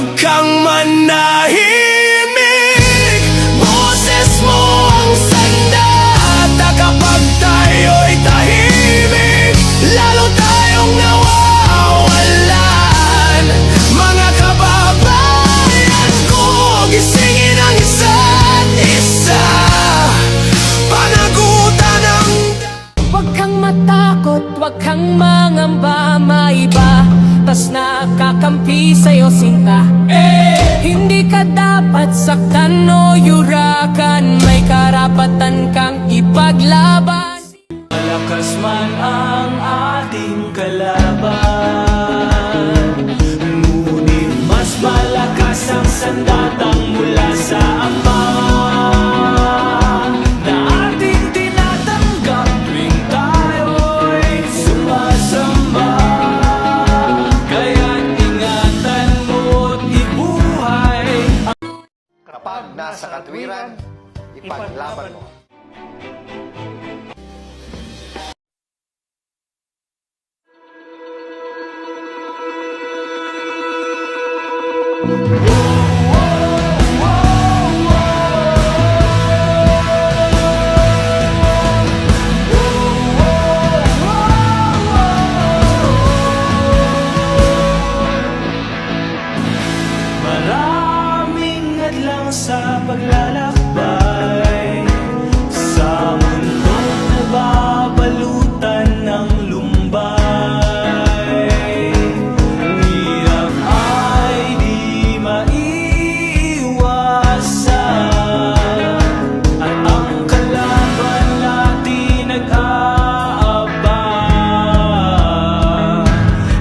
kang manahimik, boses mo ang sandata kapag tayo'y tahimik, lalo tayong nawawalan. Mga kababayan ko, gisingin ang isa't isa, panagutan ang... Huwag kang matakot, huwag kang mangamba, may iba tas nakakampi sa'yo sinta. Hindi ka dapat saktan o yurakan, may karapatan kang ipaglaban. Malakas man ang ating kalaban, ngunit mas malakas ang sandatang mula sa Ama, na ating tinatanggap tuwing tayo'y sumasamba. Kaya't ingatan mo't ibuhay. Kapag nasa katwiran, ipaglaban mo. Maraming hadlang sa paglalakbay, sa mundong nababalutan ng lumbay. Hirap ay di maiwasan, at ang kalaban natin nag-aabang.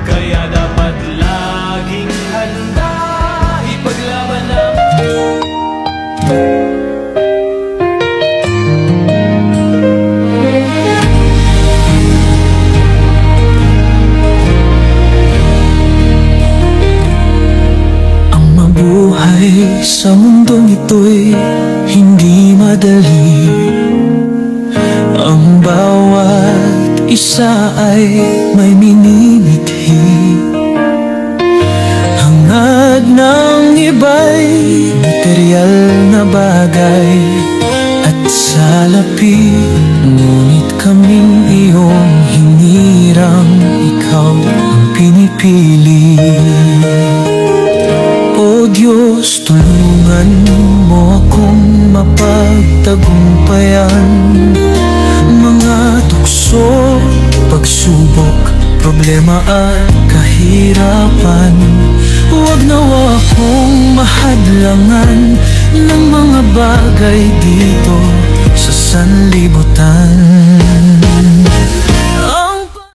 Kaya dapat laging handa ipaglaban ang... Ang mabuhay sa mundong ito'y hindi madali. Ang bawat isa ay may minimithi. Hangad ng iba'y material na bagay at salapi, ngunit kaming iyong hinirang ikaw ang pinipili. O Diyos, tulungan mo akong mapagtagumpayan mga tukso, pagsubok, problema at kahirapan. Huwag nawa akong mahadlangan ng mga bagay dito sa sanlibutan.